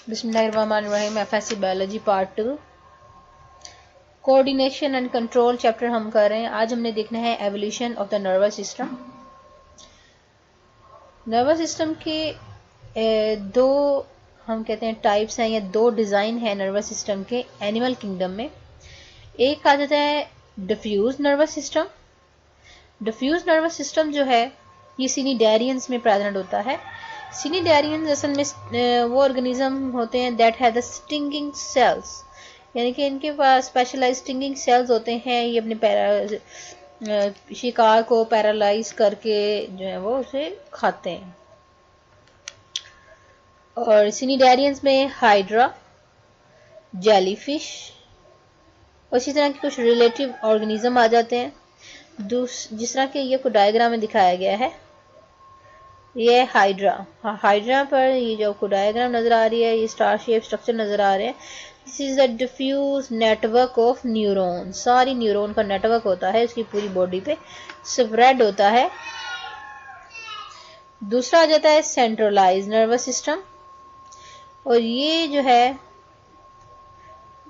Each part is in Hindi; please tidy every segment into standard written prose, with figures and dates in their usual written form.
बिस्मिल्लाहिर्रहमानिर्रहीम। FSc biology part 2 coordination and control chapter हम कर रहे हैं। आज हमने देखना है evolution of the nervous system. Nervous system के दो हम कहते हैं टाइप्स हैं या दो डिज़ाइन है नर्वस सिस्टम के एनिमल किंगडम में। एक आ जाता है diffuse nervous system. Diffuse nervous system जो है ये सिनिडेरियंस में प्रेजेंट होता है। सिनिडेरियंस असल में वो ऑर्गेनिज्म होते हैं that have the stinging cells, यानी कि इनके पास स्पेशलाइज स्टिंगिंग सेल्स होते हैं। ये अपने शिकार को पैरालाइज करके जो है वो उसे खाते हैं। और सिनिडेरियंस में हाइड्रा, जेलीफिश और इसी तरह के कुछ रिलेटिव ऑर्गेनिज्म आ जाते हैं। जिस तरह के ये को डायग्राम में दिखाया गया है, ये हाइड्रा पर ये जो आपको डायग्राम नजर आ रही है, ये स्टार शेप स्ट्रक्चर नजर आ रहे हैं। This is the diffuse network of neuron. सारी न्यूरॉन का नेटवर्क होता है, इसकी पूरी बॉडी पे स्प्रेड होता है। दूसरा आ जाता है सेंट्रलाइज नर्वस सिस्टम, और ये जो है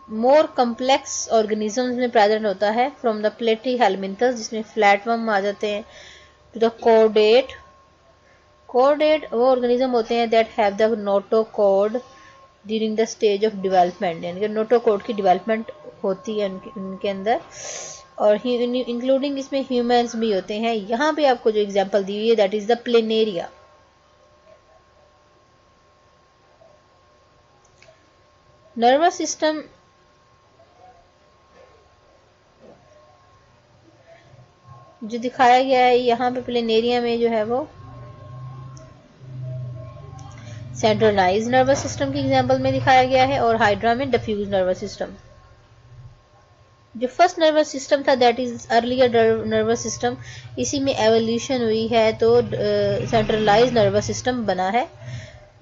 मोर कम्प्लेक्स ऑर्गेनिजम्स में प्रेजेंट होता है। फ्रॉम द प्लेटीहेलमिन्थस, जिसमें फ्लैटवर्म आ जाते हैं, टू द कॉर्डेट। कॉर्डेट वो ऑर्गेनिज्म होते हैं that have the notochord during the stage of development, यानी कि नोटोकॉर्ड की डेवलपमेंट होती है उनके अंदर, और इंक्लूडिंग इसमें ह्यूमंस भी होते हैं। यहाँ पे आपको जो एग्जांपल दी हुई है that is the planaria. Nervous system जो दिखाया गया है यहाँ पे प्लेनेरिया में जो है वो सेंट्रलाइज नर्वस सिस्टम की एग्जांपल में दिखाया गया है, और हाइड्रा में डिफ्यूज नर्वस सिस्टम। जो फर्स्ट नर्वस सिस्टम था that is earlier nervous system, इसी में एवोल्यूशन हुई है तो सेंट्रलाइज नर्वस सिस्टम बना है।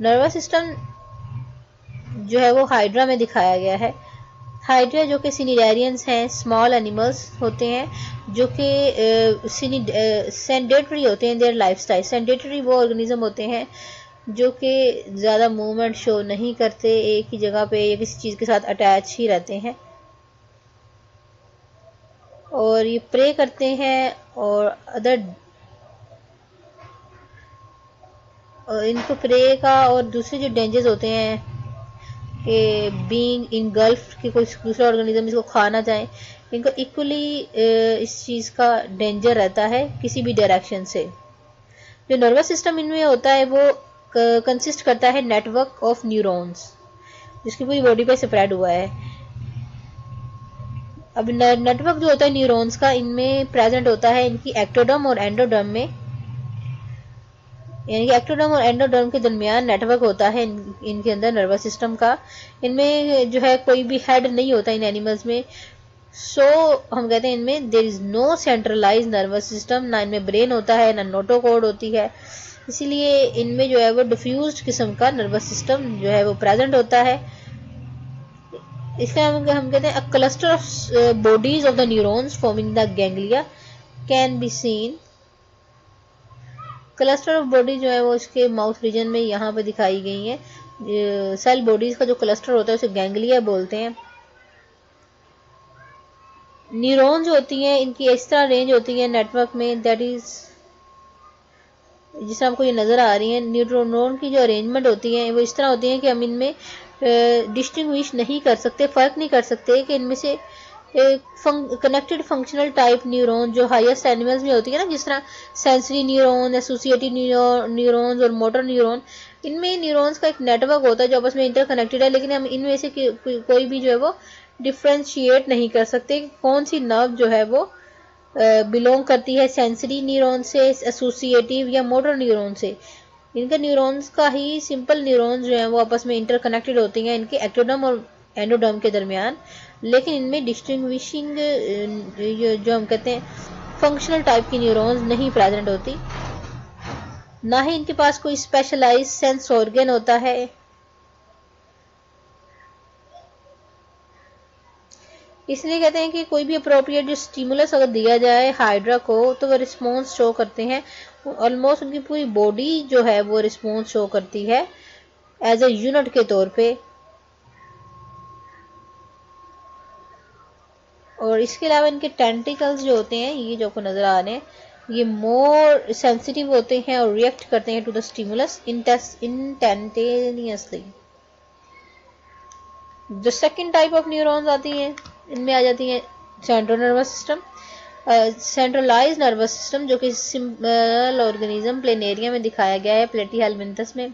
नर्वस सिस्टम जो है वो हाइड्रा में दिखाया गया है। हाइड्रा जो कि सिनिडेरियंस हैं, स्मॉल एनिमल्स होते हैं जो कि सेंडेटरी होते हैं देयर लाइफस्टाइल। सेंडेटरी वो ऑर्गेनिज्म होते हैं जो कि ज़्यादा मूवमेंट शो नहीं करते, एक ही जगह पे या किसी चीज़ के साथ अटैच ही रहते हैं, और ये प्रे करते हैं। और इनको प्रे का और दूसरे जो डेंजर्स होते हैं कि बीइंग इन गल्फ कि कोई दूसरा ऑर्गेनिज्म इसको खा ना जाए, इनको इक्वली इस चीज़ का डेंजर रहता है किसी भी डायरेक्शन से। जो नर्वस सिस्टम इनमें होता है वो कंसिस्ट करता है नेटवर्क ऑफ न्यूरॉन्स, जिसकी पूरी बॉडी पे स्प्रेड हुआ है। अब नेटवर्क जो होता है न्यूरॉन्स का, इनमें प्रेजेंट होता है इनकी एक्टोडर्म और एंडोडर्म में, यानी कि एक्टोडर्म और एंडोडर्म के दरमियान नेटवर्क होता है इनके अंदर नर्वस सिस्टम का। इनमें जो है कोई भी हेड नहीं होता इन एनिमल्स में। हम कहते हैं इनमें there is no centralize nervous system, ना इनमें ब्रेन होता है ना नोटोकॉर्ड होती है, इसीलिए इनमें जो है वो डिफ्यूज्ड किस्म का नर्वस सिस्टम जो है वो प्रेजेंट होता है। इसका हम कहते हैं a cluster of bodies of the neurons forming the ganglia can be seen. Cluster of body जो है वो इसके माउथ रीजन में यहाँ पे दिखाई गई है। सेल बॉडीज का जो क्लस्टर होता है उसे गैंग्लिया बोलते हैं। न्यूरॉन्स होती हैं, इनकी इस तरह रेंज होती है नेटवर्क में, दैट इज जिस आपको ये नज़र आ रही है। न्यूरॉन की जो अरेंजमेंट होती है वो इस तरह होती है कि हम इनमें डिस्टिंग्विश नहीं कर सकते, फ़र्क नहीं कर सकते कि इनमें से कनेक्टेड फंक्शनल टाइप न्यूरॉन जो हाईएस्ट एनिमल्स में होती है ना, जिस तरह सेंसरी न्यूरॉन, एसोसिएटिव न्यूरॉन्स और मोटर न्यूरॉन, इनमें न्यूरॉन्स का एक नेटवर्क होता है जो आपस में इंटरकनेक्टेड है, लेकिन हम इनमें से कोई भी जो है वो डिफ्रेंशिएट नहीं कर सकते कौन सी नर्व जो है वो बिलोंग करती है सेंसरी न्यूरॉन से, एसोसिएटिव या मोटर न्यूरॉन से। इनके न्यूरॉन्स का ही सिंपल न्यूरॉन्स जो हैं वो आपस में इंटरकनेक्टेड होती हैं इनके एक्टोडर्म और एंडोडर्म के दरमियान, लेकिन इनमें डिस्टिंग्विशिंग जो हम कहते हैं फंक्शनल टाइप की न्यूरॉन्स नहीं प्रेजेंट होती, ना ही इनके पास कोई स्पेशलाइज सेंस ऑर्गन होता है। इसलिए कहते हैं कि कोई भी अप्रोप्रिएट जो स्टिमुलस अगर दिया जाए हाइड्रा को तो वो रिस्पॉन्स शो करते हैं। ऑलमोस्ट उनकी पूरी बॉडी जो है वो रिस्पॉन्स शो करती है एज ए यूनिट के तौर पे। और इसके अलावा इनके टेंटिकल्स जो होते हैं, ये जो आपको नजर आ रहे हैं, ये मोर सेंसिटिव होते हैं और रिएक्ट करते हैं टू द स्टिमुलस इंस्टेंटेनियसली। जो सेकंड टाइप ऑफ न्यूरॉन्स आती हैं, इनमें आ जाती हैं central nervous system, centralize nervous system, जो कि सिंपल ऑर्गेनिज्म प्लेनेरिया में दिखाया गया है, प्लेटीहेलमिन्थस में।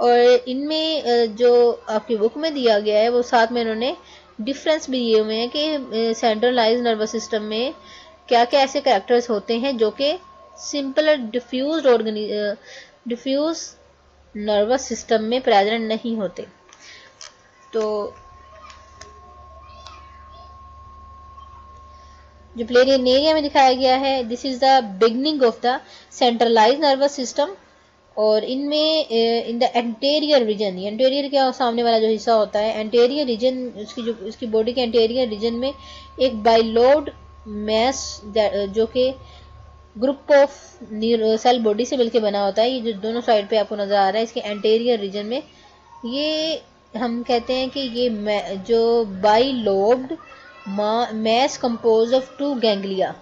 और इनमें जो आपकी बुक में दिया गया है, वो साथ में इन्होंने डिफरेंस भी दिए हुए हैं कि सेंट्रलाइज नर्वस सिस्टम में क्या क्या ऐसे कैरेक्टर्स होते हैं जो कि सिंपल डिफ्यूज नर्वस सिस्टम में प्रेजेंट नहीं होते। तो जो प्लेनेरिया में दिखाया गया है, this is the beginning of the centralize nervous system. और इनमें in the anterior region, anterior क्या सामने वाला जो हिस्सा होता है, एंटेरियर रीजन, इसकी बॉडी के एंटेरियर रीजन में एक बाइलोब्ड मैस जो कि ग्रुप ऑफ सेल बॉडी से मिलकर बना होता है, ये जो दोनों साइड पे आपको नजर आ रहा है, इसके एंटेरियर रीजन में, ये हम कहते हैं कि ये जो bilobed mass compose of 2 ganglia,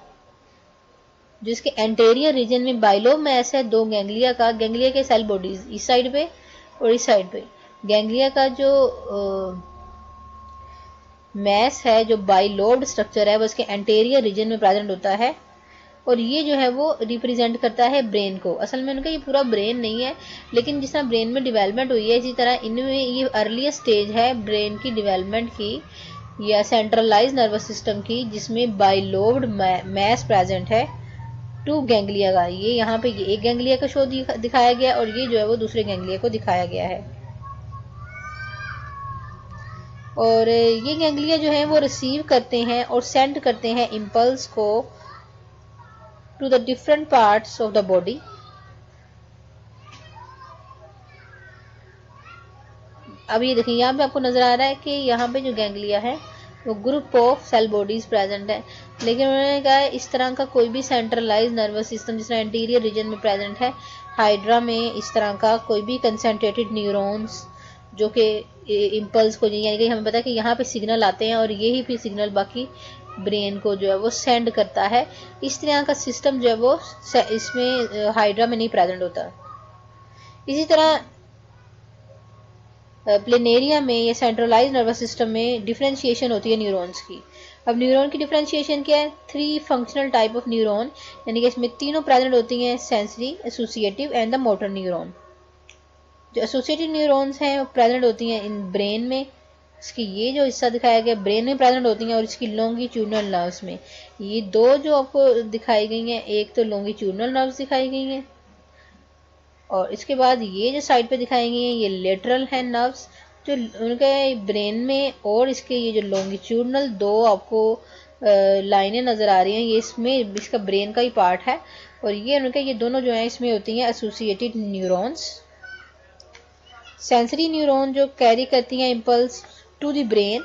जिसके एंटेरियर रीजन में बाइलोब मैस है 2 गैंग्लिया का। गैंग्लिया के सेल बॉडीज इस साइड पे और इस साइड पे, गैंग्लिया का जो मैस है, जो बाइलोब्ड स्ट्रक्चर है, वो इसके एंटेरियर रीजन में प्रेजेंट होता है। और ये जो है वो रिप्रेजेंट करता है ब्रेन को। असल में उनका ये पूरा ब्रेन नहीं है, लेकिन जिस तरह ब्रेन में डेवलपमेंट हुई है, इसी तरह इनमें ये अर्लीस्ट स्टेज है ब्रेन की डेवलपमेंट की, या सेंट्रलाइज नर्वस सिस्टम की, जिसमें बाइलोब्ड मैस प्रेजेंट है 2 गैंग्लिया का। ये यहाँ पे ये एक गैंग्लिया का शो दिखाया गया, और ये जो है वो दूसरे गैंग्लिया को दिखाया गया है। और ये गैंग्लिया जो है वो रिसीव करते हैं और सेंड करते हैं इम्पल्स को to the different parts of the body. अब ये देखिए, यहाँ पे आपको नजर आ रहा है कि यहाँ पे जो गैंग्लिया है वो group of cell bodies present है, लेकिन उन्होंने कहा इस तरह का कोई भी सेंट्रलाइज नर्वस सिस्टम जिस तरह एंटीरियर रीजन में प्रेजेंट है, हाइड्रा में इस तरह का कोई भी कंसंट्रेटेड न्यूरॉन्स जो कि इम्पल्स को, यानी कि हमें पता है कि यहाँ पे सिग्नल आते हैं और यही फिर सिग्नल बाकी ब्रेन को जो है वो सेंड करता है, इस तरह का सिस्टम जो है वो इसमें हाइड्रा में नहीं प्रेजेंट होता। इसी तरह प्लेनेरिया में या सेंट्रलाइज नर्वस सिस्टम में डिफरेंशिएशन होती है न्यूरॉन्स की। अब न्यूरॉन की डिफरेंशिएशन क्या है? 3 फंक्शनल टाइप ऑफ न्यूरॉन, यानी कि इसमें तीनों प्रेजेंट होती हैं, sensory, associative and the motor neuron. जो एसोसिएटिव न्यूरॉन्स हैं वो प्रेजेंट होती हैं इन ब्रेन में, इसकी ये जो हिस्सा दिखाया गया ब्रेन में प्रेजेंट होती हैं, और इसकी लॉन्गिट्यूडनल नर्व्स में। ये दो जो आपको दिखाई गई हैं, एक तो लॉन्गिट्यूडनल नर्व्स दिखाई गई हैं, और इसके बाद ये जो साइड पे दिखाई गई हैं ये लेटरल है नर्व्स जो उनके ब्रेन में, और इसके ये जो लॉन्गिट्यूडनल 2 आपको लाइनें नज़र आ रही हैं, ये इसमें इसका ब्रेन का ही पार्ट है। और ये उनके ये दोनों जो हैं इसमें होती हैं एसोसिएटेड न्यूरॉन्स। सेंसरी न्यूरॉन जो कैरी करती हैं इम्पल्स टू द ब्रेन,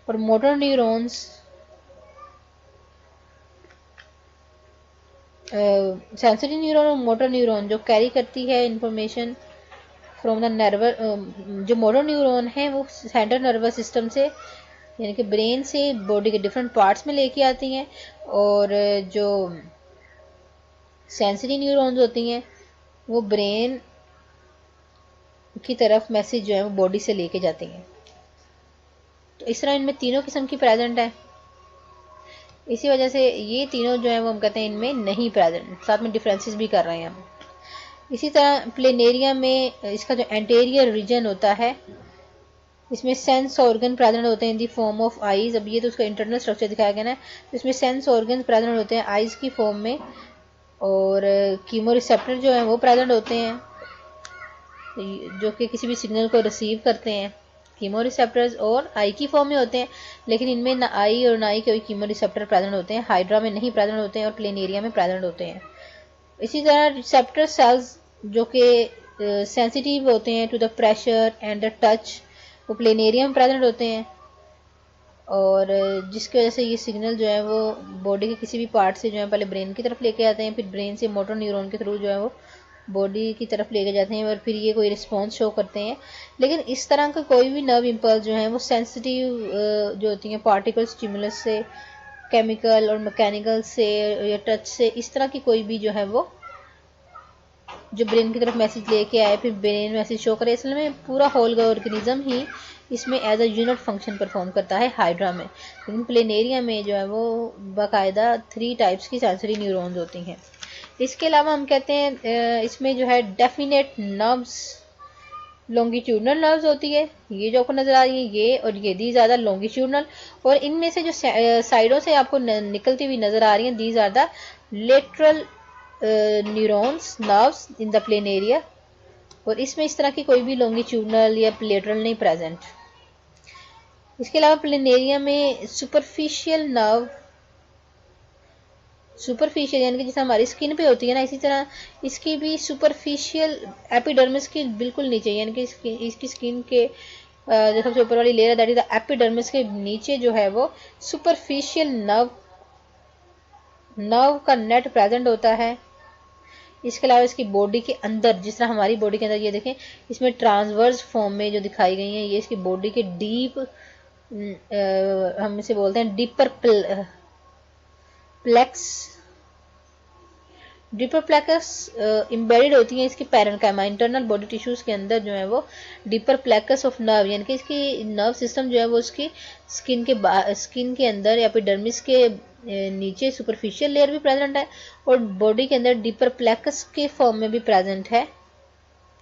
और मोटर न्यूरॉन्स सेंसरी न्यूरॉन और मोटर न्यूरॉन जो कैरी करती है इंफॉर्मेशन फ्रॉम द नर्वर, जो मोटर न्यूरॉन है वो सेंट्रल नर्वस सिस्टम से, यानी कि ब्रेन से बॉडी के डिफरेंट पार्ट्स में लेके आती हैं, और जो सेंसरी न्यूरॉन्स होती हैं वो ब्रेन की तरफ मैसेज जो है वो बॉडी से लेके जाती हैं। तो इस तरह इनमें तीनों किस्म की प्रेजेंट है, इसी वजह से ये तीनों जो है वो हम कहते हैं इनमें नहीं प्रेजेंट, साथ में डिफरेंसेस भी कर रहे हैं हम। इसी तरह प्लेनेरिया में इसका जो एंटेरियर रीजन होता है, इसमें सेंस ऑर्गन प्रेजेंट होते हैं इन दी फॉर्म ऑफ आईज। अब ये तो उसका इंटरनल स्ट्रक्चर दिखाया गया ना, तो इसमें सेंस ऑर्गन प्रेजेंट होते हैं आईज की फॉर्म में, और कीमो रिसेप्टर जो है वो प्रेजेंट होते हैं जो कि किसी भी सिग्नल को रिसीव करते हैं। कीमो रिसेप्टर्स और आई की फॉर्म में होते हैं, लेकिन इनमें ना आई और ना ही कोई कीमो रिसेप्टर प्रेजेंट होते हैं, हाइड्रा में नहीं प्रेजेंट होते हैं और प्लेनेरिया में प्रेजेंट होते हैं। इसी तरह रिसेप्टर सेल्स जो कि सेंसिटिव होते हैं to the pressure and the touch, वो प्लेनेरिया में प्रेजेंट होते हैं, और जिसकी वजह से ये सिग्नल जो है वो बॉडी के किसी भी पार्ट से जो है पहले ब्रेन की तरफ लेके आते हैं, फिर ब्रेन से मोटर न्यूरॉन के थ्रू जो है वो बॉडी की तरफ लेके जाते हैं और फिर ये कोई रिस्पॉन्स शो करते हैं। लेकिन इस तरह का कोई भी नर्व इम्पल्स जो है वो सेंसिटिव जो होती हैं पार्टिकल स्टिमुलस से, केमिकल और मैकेनिकल से या टच से, इस तरह की कोई भी जो है वो जो ब्रेन की तरफ मैसेज लेके आए फिर ब्रेन मैसेज शो करे, असल में पूरा होल ऑर्गेनिज्म ही इसमें as a unit function perform करता है हाइड्रा में। लेकिन प्लेनेरिया में जो है वो बाकायदा 3 टाइप्स की सेंसरी न्यूरॉन्स होती हैं। इसके अलावा हम कहते हैं इसमें जो है डेफिनेट नर्व्स, लॉन्गिट्यूडनल नर्व्स होती है, ये जो आपको नजर आ रही है ये, और ये दी ज़्यादा लॉन्गिट्यूडनल, और इनमें से जो साइडों से आपको निकलती हुई नजर आ रही हैं these are the lateral neurons nerves in the planaria. और इसमें इस तरह की कोई भी लॉन्गिट्यूडनल या लेटरल नहीं प्रेजेंट। इसके अलावा प्लेन एरिया में सुपरफिशियल नर्व, सुपरफिशियल यानी कि जैसे हमारी स्किन पे होती है ना, इसी तरह इसकी भी सुपरफिशियल एपिडर्मिस की बिल्कुल नीचे, यानी कि इसकी स्किन के जो सबसे ऊपर वाली लेयर है दैट इज द एपिडर्मिस के नीचे जो है वो सुपरफिशियल नर्व का नेट प्रेजेंट होता है। इसके अलावा इसकी बॉडी के अंदर, जिस तरह हमारी बॉडी के अंदर ये देखें इसमें ट्रांसवर्स फॉर्म में जो दिखाई गई हैं, ये इसकी बॉडी के डीप हम इसे बोलते हैं deeper plex, deeper plex embedded होती हैं इसकी पैरेन्काइमा, इंटरनल बॉडी टिश्यूज के अंदर जो है वो डीपर प्लेक्स ऑफ नर्व, यानी कि इसकी नर्व सिस्टम जो है वो उसकी स्किन के अंदर एपिडर्मिस के नीचे सुपरफिशियल लेयर भी प्रेजेंट है और बॉडी के अंदर डीपर प्लेक्स के फॉर्म में भी प्रेजेंट है।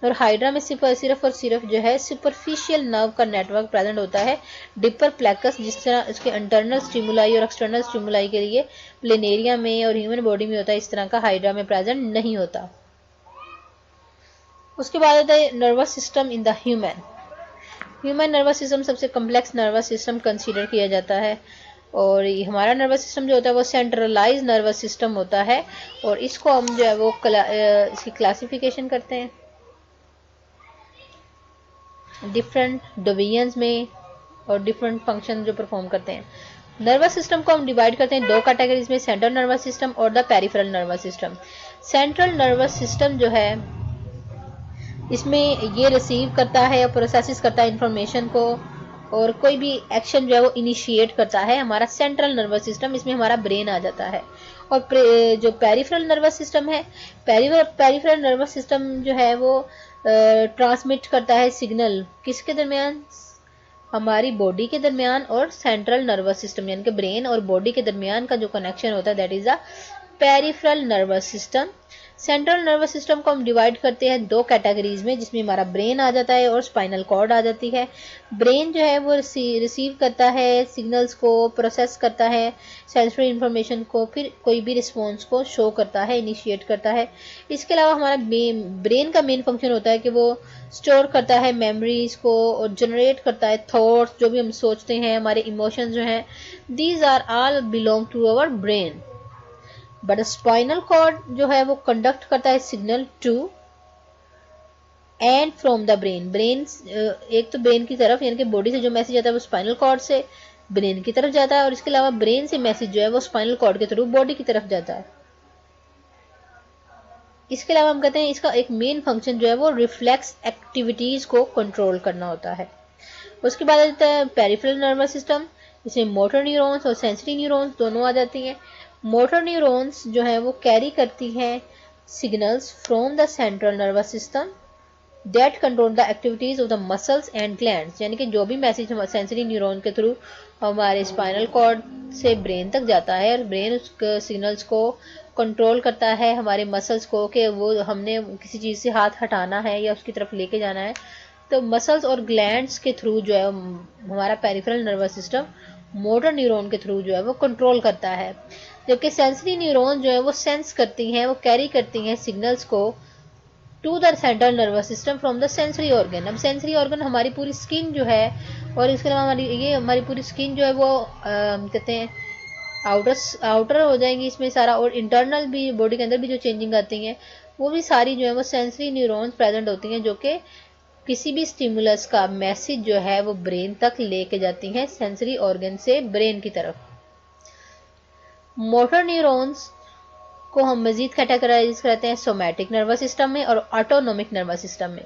और हाइड्रा में सिर्फ और सिर्फ जो है सुपरफिशियल नर्व का नेटवर्क प्रेजेंट होता है। डिपर प्लेक्स जिस तरह इसके इंटरनल स्टिमुलाई और एक्सटर्नल स्टिमुलाई के लिए प्लेनेरिया में और ह्यूमन बॉडी में होता है, इस तरह का हाइड्रा में प्रेजेंट नहीं होता। उसके बाद आता है nervous system in the human nervous system सबसे कम्प्लेक्स नर्वस सिस्टम कंसीडर किया जाता है और हमारा नर्वस सिस्टम जो होता है वो सेंट्रलाइज नर्वस सिस्टम होता है और इसको हम जो है वो इसकी क्लासिफिकेशन करते हैं डिफरेंट डिवीजन्स में और डिफरेंट फंक्शन जो परफॉर्म करते हैं। नर्वस सिस्टम को हम डिवाइड करते हैं 2 कैटेगरीज में, सेंट्रल नर्वस सिस्टम और the peripheral nervous system. Central nervous system जो है इसमें ये रिसीव करता है और प्रोसेस करता है इंफॉर्मेशन को और कोई भी एक्शन जो है वो इनिशिएट करता है हमारा सेंट्रल नर्वस सिस्टम, इसमें हमारा ब्रेन आ जाता है। और जो पेरिफेरल नर्वस सिस्टम है, पेरिफेरल नर्वस सिस्टम जो है वो ट्रांसमिट करता है सिग्नल किसके दरमियान, हमारी बॉडी के दरमियान और सेंट्रल नर्वस सिस्टम यानी कि ब्रेन और बॉडी के दरमियान का जो कनेक्शन होता है that is a peripheral nervous system. Central nervous system को हम डिवाइड करते हैं 2 कैटेगरीज में जिसमें हमारा ब्रेन आ जाता है और स्पाइनल कॉर्ड आ जाती है। ब्रेन जो है वो रिसीव करता है सिग्नल्स को, प्रोसेस करता है सेंसरी इंफॉर्मेशन को, फिर कोई भी रिस्पॉन्स को शो करता है, इनिशिएट करता है। इसके अलावा हमारा ब्रेन का मेन फंक्शन होता है कि वो स्टोर करता है मेमोरीज को और जनरेट करता है थॉट्स, जो भी हम सोचते हैं, हमारे इमोशंस जो हैं, these are all belong to our brain. But spinal cord जो है वो कंडक्ट करता है signal to and from the brain. एक तो ब्रेन की तरफ यानी कि बॉडी से जो मैसेज आता है वो स्पाइनल कॉर्ड से ब्रेन की तरफ जाता है और इसके अलावा ब्रेन से मैसेज जो है वो स्पाइनल कॉर्ड के थ्रू बॉडी की तरफ जाता है। इसके अलावा हम कहते हैं इसका एक मेन फंक्शन जो है वो रिफ्लेक्स एक्टिविटीज को कंट्रोल करना होता है। उसके बाद आता है पेरिफेरल नर्वस सिस्टम, इसमें मोटर न्यूरॉन्स और सेंसरी न्यूरॉन्स दोनों आ जाती हैं। मोटर न्यूरॉन्स जो है वो कैरी करती हैं signals from the central nervous system that control the activities of the muscles and glands, यानी कि जो भी मैसेज सेंसरी न्यूरॉन के थ्रू हमारे स्पाइनल कॉर्ड से ब्रेन तक जाता है और ब्रेन उस सिग्नल्स को कंट्रोल करता है हमारे मसल्स को कि वो हमने किसी चीज़ से हाथ हटाना है या उसकी तरफ लेके जाना है, तो मसल्स और ग्लैंड्स के थ्रू जो है हमारा peripheral nervous system motor neuron के थ्रू जो है वो कंट्रोल करता है। जबकि सेंसरी न्यूरॉन जो है वो सेंस करती हैं, वो कैरी करती हैं सिग्नल्स को to the central nervous system from the sensory organ. अब सेंसरी ऑर्गन हमारी पूरी स्किन जो है और इसके अलावा हमारी पूरी स्किन जो है वो कहते हैं आउटर हो जाएंगी इसमें सारा, और इंटरनल भी बॉडी के अंदर भी जो चेंजिंग आती हैं वो भी सारी जो है वो सेंसरी न्यूरॉन्स प्रेजेंट होती हैं जो कि किसी भी स्टिमुलस का मैसेज जो है वो ब्रेन तक लेके जाती हैं सेंसरी ऑर्गन से ब्रेन की तरफ। मोटर न्यूरॉन्स को हम मजीद कैटेगराइज करते हैं सोमैटिक नर्वस सिस्टम में और ऑटोनोमिक नर्वस सिस्टम में।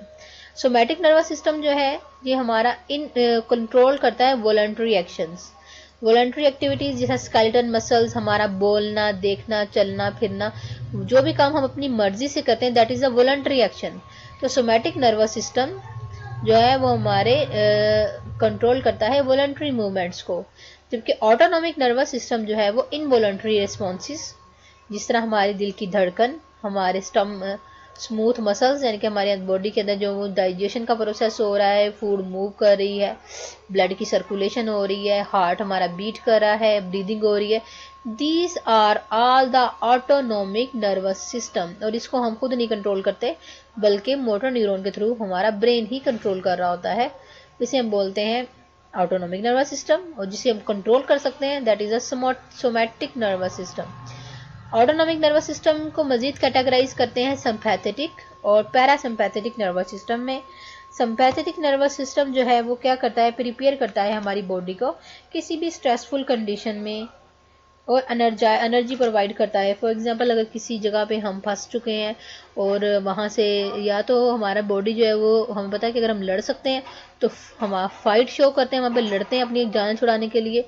सोमैटिक नर्वस सिस्टम जो है ये हमारा कंट्रोल करता है वॉलंटरी एक्शंस, वॉलंटरी एक्टिविटीज जैसे स्केलेटन मसल्स, हमारा बोलना, देखना, चलना फिरना, जो भी काम हम अपनी मर्जी से करते हैं that is a voluntary action. तो सोमैटिक नर्वस सिस्टम जो है वो हमारे कंट्रोल करता है वॉलंटरी मूवमेंट्स को, जबकि ऑटोनोमिक नर्वस सिस्टम जो है वो इनवॉलंटरी रिस्पॉन्सेस, जिस तरह हमारे दिल की धड़कन, हमारे स्मूथ मसल्स यानी कि हमारे बॉडी के अंदर जो डाइजेशन का प्रोसेस हो रहा है, फूड मूव कर रही है, ब्लड की सर्कुलेशन हो रही है, हार्ट हमारा बीट कर रहा है, ब्रीदिंग हो रही है, these are all the autonomic nervous system. और इसको हम खुद नहीं कंट्रोल करते बल्कि मोटर न्यूरॉन के थ्रू हमारा ब्रेन ही कंट्रोल कर रहा होता है। इसे हम बोलते हैं ऑटोनोमिक नर्वस सिस्टम, और जिसे हम कंट्रोल कर सकते हैं that is a somatic nervous system. Autonomic nervous system को मजीद कैटेगराइज करते हैं सिंपैथेटिक और पैरासिम्पैथेटिक नर्वस सिस्टम में। सिंपैथेटिक नर्वस सिस्टम जो है वो क्या करता है, प्रिपेयर करता है हमारी बॉडी को किसी भी स्ट्रेसफुल कंडीशन में और एनर्जी प्रोवाइड करता है। फॉर एग्जांपल अगर किसी जगह पे हम फंस चुके हैं और वहाँ से या तो हमारा बॉडी जो है वो हमें पता है कि अगर हम लड़ सकते हैं तो हम फाइट शो करते हैं, वहाँ पे लड़ते हैं अपनी जान छुड़ाने के लिए,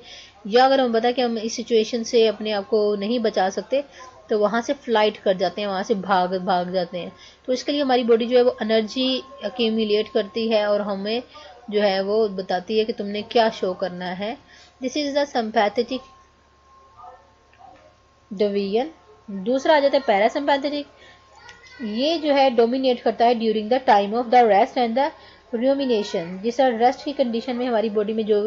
या अगर हमें पता है कि हम इस सिचुएशन से अपने आप को नहीं बचा सकते तो वहाँ से फ्लाइट कर जाते हैं, वहाँ से भाग जाते हैं। तो इसके लिए हमारी बॉडी जो है वो एनर्जी एक्यूमुलेट करती है और हमें जो है वो बताती है कि तुमने क्या शो करना है। This is the sympathetic division. दूसरा आ जाता है पैरासिम्पैथेटिक। ये जो है डोमिनेट करता है during the time of the rest and the rumination. जिस तरह रेस्ट की कंडीशन में हमारी बॉडी में जो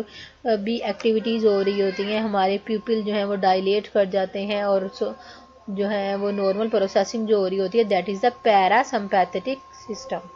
भी एक्टिविटीज़ हो रही होती हैं, हमारे प्यूपिल जो है वो डायलेट कर जाते हैं और जो है वो नॉर्मल प्रोसेसिंग जो हो रही होती है that is the parasympathetic system.